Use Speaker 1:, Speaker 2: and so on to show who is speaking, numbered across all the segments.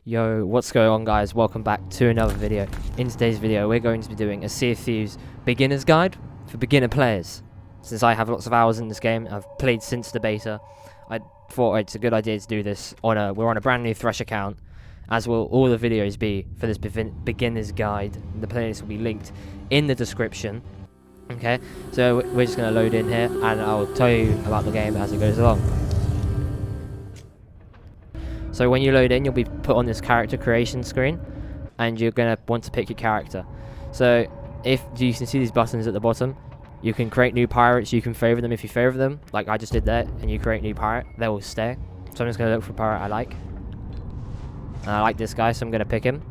Speaker 1: Yo, what's going on, guys? Welcome back to another video. In today's video, we're going to be doing a Sea of Thieves beginner's guide for beginner players. Since I have lots of hours in this game, I've played since the beta, I thought it's a good idea to do this we're on a brand new Thresh account, as will all the videos be for this beginner's guide. The playlist will be linked in the description. Okay, so we're just going to load in here, and I'll tell you about the game as it goes along. So when you load in, you'll be put on this character creation screen, and you're going to want to pick your character. So if you can see these buttons at the bottom, you can create new pirates. You can favor them if you favor them, like I just did there, and you create new pirate, they will stay. So I'm just going to look for a pirate I like. And I like this guy, so I'm going to pick him,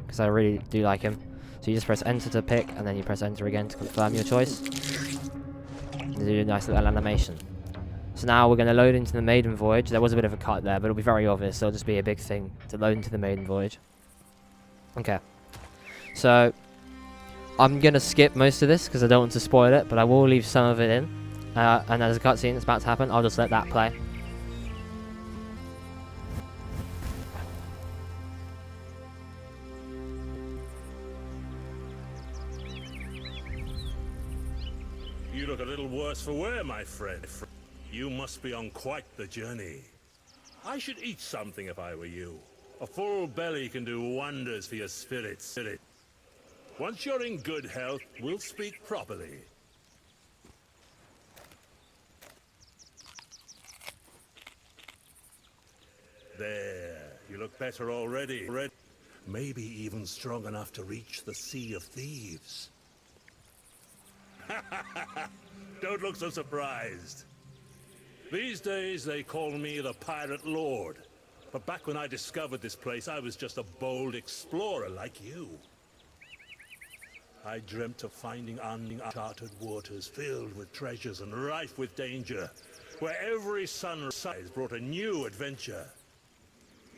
Speaker 1: because I really do like him. So you just press enter to pick, and then you press enter again to confirm your choice. And do a nice little animation. So now we're going to load into the Maidan Voyage. There was a bit of a cut there, but it'll be very obvious. It'll just be a big thing to load into the Maidan Voyage. Okay. So I'm going to skip most of this because I don't want to spoil it, but I will leave some of it in. And there's a cutscene that's about to happen. I'll just let that play.
Speaker 2: You look a little worse for wear, my friend. You must be on quite the journey. I should eat something if I were you. A full belly can do wonders for your spirits. Once you're in good health, we'll speak properly. There, you look better already. Maybe even strong enough to reach the Sea of Thieves. Don't look so surprised. These days, they call me the Pirate Lord. But back when I discovered this place, I was just a bold explorer like you. I dreamt of finding uncharted waters filled with treasures and rife with danger, where every sunrise brought a new adventure.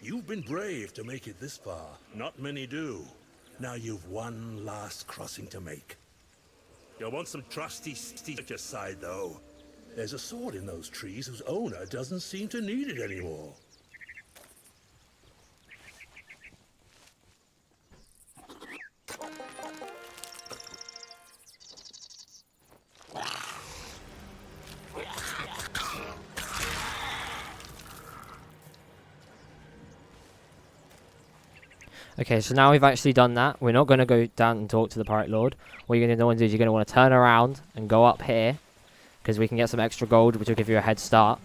Speaker 2: You've been brave to make it this far. Not many do. Now you've one last crossing to make. You'll want some trusty steed at your side, though. There's a sword in those trees whose owner doesn't seem to need it anymore.
Speaker 1: Okay, so now we've actually done that. We're not going to go down and talk to the Pirate Lord. What you're going to want to do is you're going to want to turn around and go up here, because we can get some extra gold, which will give you a head start.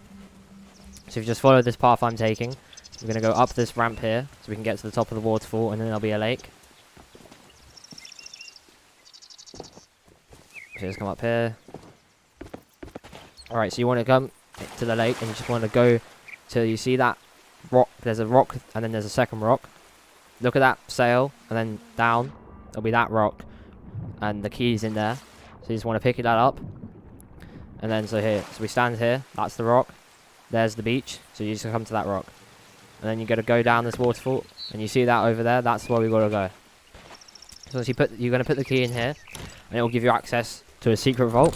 Speaker 1: So if you just follow this path I'm taking, we're going to go up this ramp here, so we can get to the top of the waterfall, and then there'll be a lake. So just come up here. Alright, so you want to come to the lake, and you just want to go till you see that rock. There's a rock, and then there's a second rock. Look at that sail, and then down, there'll be that rock, and the key's in there. So you just want to pick that up. And then so we stand here, that's the rock, there's the beach, so you just come to that rock. And then you got to go down this waterfall, and you see that over there, that's where we got to go. So as you're going to put the key in here, and it will give you access to a secret vault.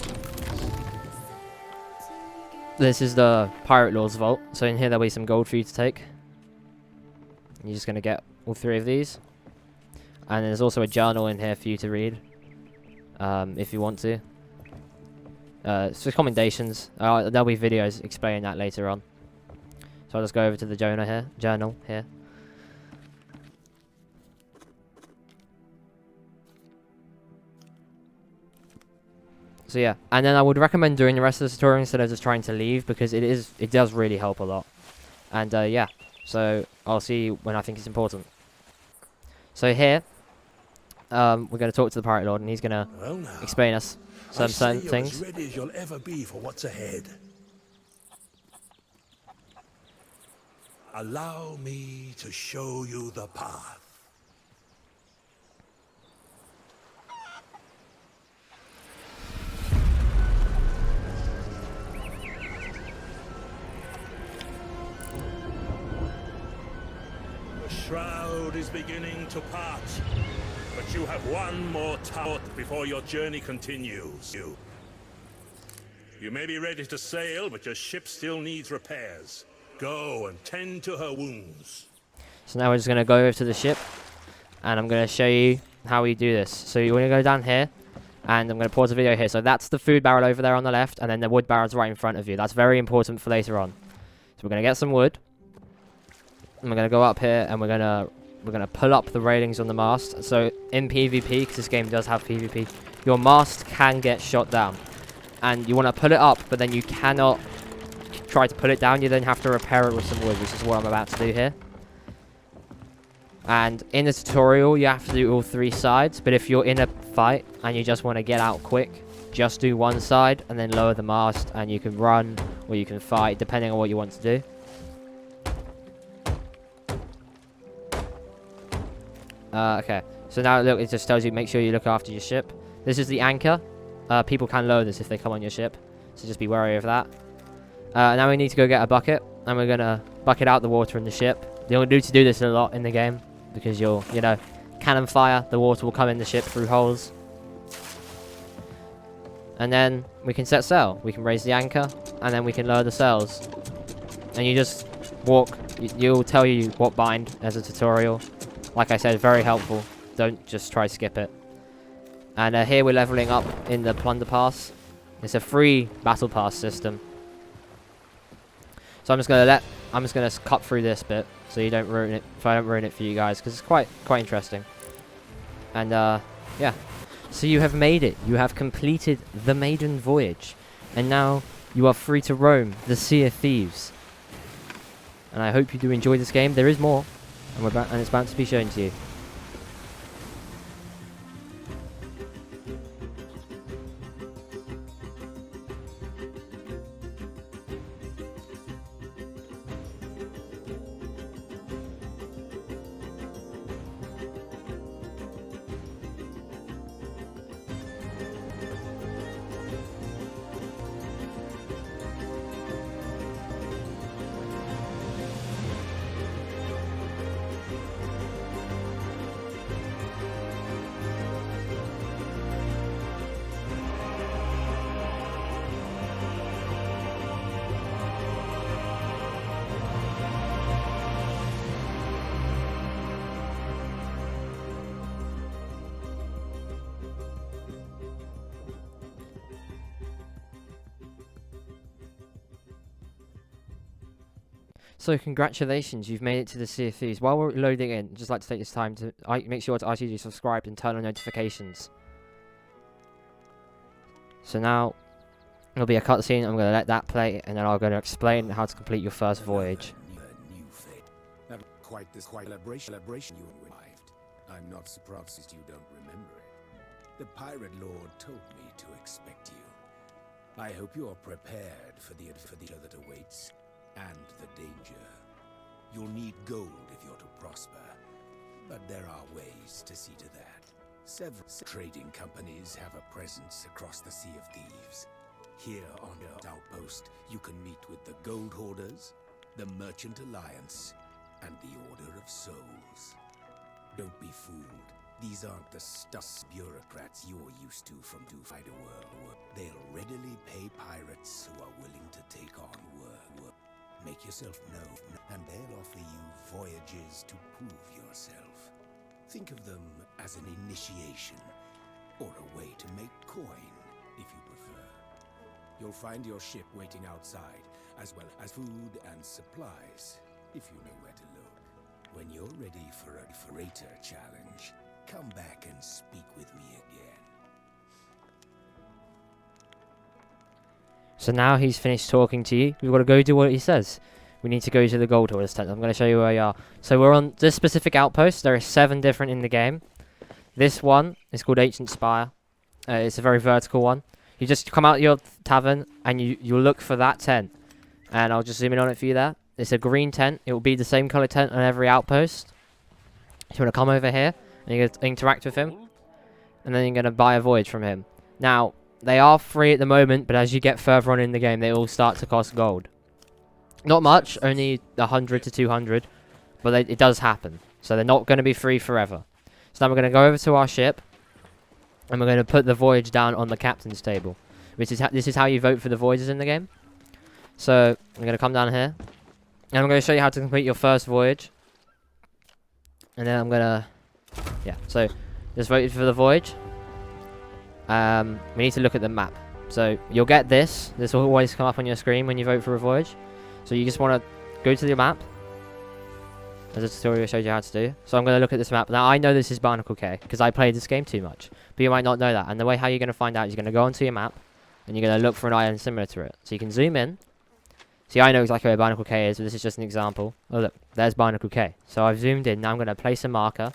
Speaker 1: This is the Pirate Lord's vault, so in here there'll be some gold for you to take. You're just going to get all three of these. And there's also a journal in here for you to read, if you want to. It's just commendations. There'll be videos explaining that later on. So I'll just go over to the journal here. So yeah, and then I would recommend doing the rest of the tutorial instead of just trying to leave, because it does really help a lot. And yeah, so I'll see you when I think it's important. So here, we're going to talk to the Pirate Lord, and he's going to explain us some certain things.
Speaker 2: As ready as you'll ever be for what's ahead. Allow me to show you the path. The shroud is beginning to part. But you have one more task before your journey continues. You may be ready to sail, but your ship still needs repairs. Go and tend to her wounds.
Speaker 1: So now we're just going to go over to the ship, and I'm going to show you how we do this. So you want to go down here, and I'm going to pause the video here. So that's the food barrel over there on the left, and then the wood barrel's right in front of you. That's very important for later on. So we're going to get some wood, and we're going to go up here, and we're going to pull up the railings on the mast. So in PvP, because this game does have PvP, your mast can get shot down, and you want to pull it up, but then you cannot try to pull it down. You then have to repair it with some wood, which is what I'm about to do here. And in the tutorial, you have to do all 3 sides, but if you're in a fight and you just want to get out quick, just do one side and then lower the mast, and you can run or you can fight depending on what you want to do. Okay, so now look, it just tells you make sure you look after your ship. This is the anchor. People can lower this if they come on your ship, so just be wary of that. Now we need to go get a bucket, and we're going to bucket out the water in the ship. You'll need to do this a lot in the game, because you'll, you know, cannon fire, the water will come in the ship through holes. And then we can set sail. We can raise the anchor, and then we can lower the sails. And you just walk, you'll tell you what bind as a tutorial. Like I said, very helpful. Don't just try to skip it. And here we're leveling up in the plunder pass. It's a free battle pass system. So I'm just gonna cut through this bit so you don't ruin it. If I don't ruin it for you guys, because it's quite interesting. And yeah. So you have made it. You have completed the Maidan voyage, and now you are free to roam the Sea of Thieves. And I hope you do enjoy this game. There is more, and it's about to be shown to you. So congratulations, you've made it to the Sea of Thieves. While we're loading in, I'd just like to take this time to make sure to ask you to subscribe and turn on notifications. So now, there'll be a cutscene, I'm going to let that play, and then I'm going to explain how to complete your first voyage.
Speaker 3: Quite this celebration you arrived. I'm not surprised you don't remember it. The pirate lord told me to expect you. I hope you are prepared for the adventure that awaits. And the danger. You'll need gold if you're to prosper, but there are ways to see to that. Several trading companies have a presence across the Sea of Thieves. Here on your outpost, you can meet with the Gold Hoarders, the Merchant Alliance, and the Order of Souls. Don't be fooled. These aren't the stuff bureaucrats you're used to from to fight a world. They'll readily pay pirates who are willing to take on work. Make yourself known, and they'll offer you voyages to prove yourself. Think of them as an initiation, or a way to make coin, if you prefer. You'll find your ship waiting outside, as well as food and supplies, if you know where to look. When you're ready for a freighter challenge, come back and speak with me again.
Speaker 1: So now he's finished talking to you. We've got to go do what he says. We need to go to the Gold Hoarders tent. I'm going to show you where we are. So we're on this specific outpost. There are 7 different in the game. This one is called Ancient Spire. It's a very vertical one. You just come out your tavern and you look for that tent. And I'll just zoom in on it for you there. It's a green tent. It will be the same color tent on every outpost. You want to come over here and you're going to interact with him. And then you're going to buy a voyage from him. Now, they are free at the moment, but as you get further on in the game, they all start to cost gold. Not much, only 100 to 200, but it does happen. So they're not going to be free forever. So now we're going to go over to our ship, and we're going to put the voyage down on the captain's table. This is how you vote for the voyages in the game. So I'm going to come down here, and I'm going to show you how to complete your first voyage. And then I'm gonna, yeah. So just voted for the Voyage. We need to look at the map. So you'll get this. This will always come up on your screen when you vote for a Voyage. So you just want to go to the map. As a tutorial showed you how to do. So I'm going to look at this map. Now I know this is Barnacle Cay because I played this game too much. But you might not know that. And the way how you're going to find out is you're going to go onto your map. And you're going to look for an island similar to it. So you can zoom in. See, I know exactly where Barnacle Cay is, but this is just an example. Oh look, there's Barnacle Cay. So I've zoomed in. Now I'm going to place a marker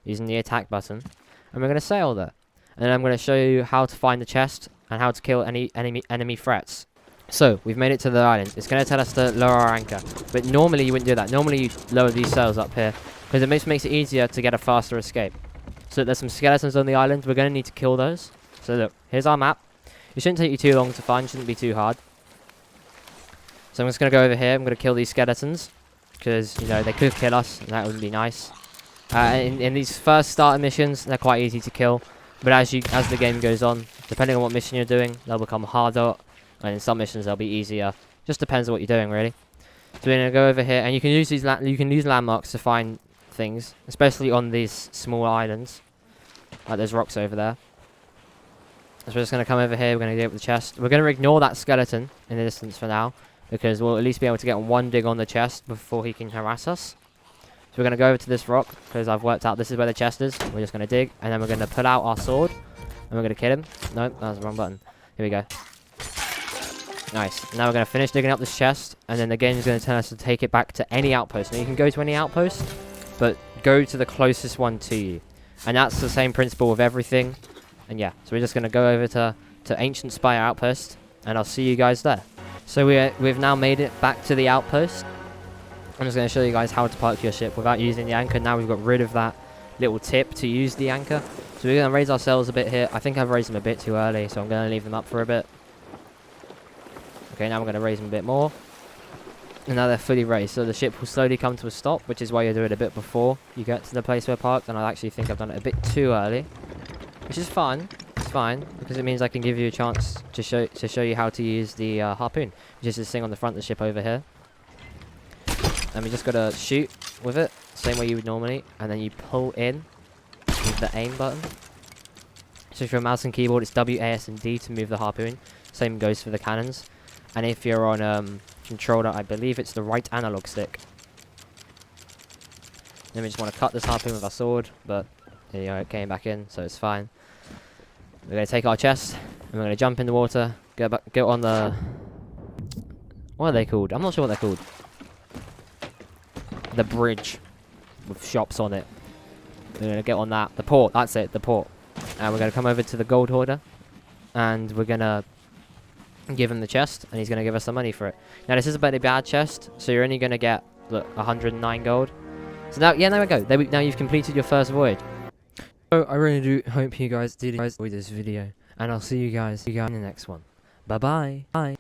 Speaker 1: using the attack button. And we're going to sail there. And then I'm going to show you how to find the chest and how to kill any enemy threats. So, we've made it to the island. It's going to tell us to lower our anchor. But normally you wouldn't do that. Normally you lower these sails up here. Because it makes it easier to get a faster escape. So there's some skeletons on the island. We're going to need to kill those. So look, here's our map. It shouldn't take you too long to find. Shouldn't be too hard. So I'm just going to go over here. I'm going to kill these skeletons. Because, you know, they could kill us. And that would be nice. In these first starter missions, they're quite easy to kill. But as the game goes on, depending on what mission you're doing, they'll become harder. And in some missions they'll be easier. Just depends on what you're doing, really. So we're gonna go over here, and you can use these landmarks to find things, especially on these small islands. Like there's rocks over there. So we're just gonna come over here. We're gonna dig up the chest. We're gonna ignore that skeleton in the distance for now, because we'll at least be able to get one dig on the chest before he can harass us. So we're gonna go over to this rock because I've worked out this is where the chest is. We're just gonna dig, and then we're gonna pull out our sword, and we're gonna kill him. Nope, that was the wrong button. Here we go. Nice. Now we're going to finish digging up this chest, and then the game is going to tell us to take it back to any outpost. Now you can go to any outpost, but go to the closest one to you. And that's the same principle with everything. And yeah, so we're just going to go over to Ancient Spire Outpost, and I'll see you guys there. So we've now made it back to the outpost. I'm just going to show you guys how to park your ship without using the anchor. Now we've got rid of that little tip to use the anchor. So we're going to raise our sails a bit here. I think I've raised them a bit too early, so I'm going to leave them up for a bit. Okay, now we're going to raise them a bit more. And now they're fully raised. So the ship will slowly come to a stop, which is why you do it a bit before you get to the place we're parked. And I actually think I've done it a bit too early. Which is fine. It's fine. Because it means I can give you a chance to show you how to use the harpoon. Which is this thing on the front of the ship over here. And we just got to shoot with it. Same way you would normally. And then you pull in with the aim button. So if you're a mouse and keyboard, it's W, A, S, and D to move the harpoon. Same goes for the cannons. And if you're on controller, I believe it's the right analog stick. Then we just want to cut this harpoon with our sword, but you know, it came back in, so it's fine. We're going to take our chest, and we're going to jump in the water, go on the... What are they called? I'm not sure what they're called. The bridge with shops on it. We're going to get on that. The port, that's it, the port. And we're going to come over to the gold hoarder, and we're going to give him the chest, and he's going to give us some money for it. Now this is a very bad chest, so you're only going to get, look, 109 gold. So now, yeah, there we go. Now you've completed your first voyage. So I really do hope you guys did enjoy this video, and I'll see you guys in the next one. Bye-bye. Bye.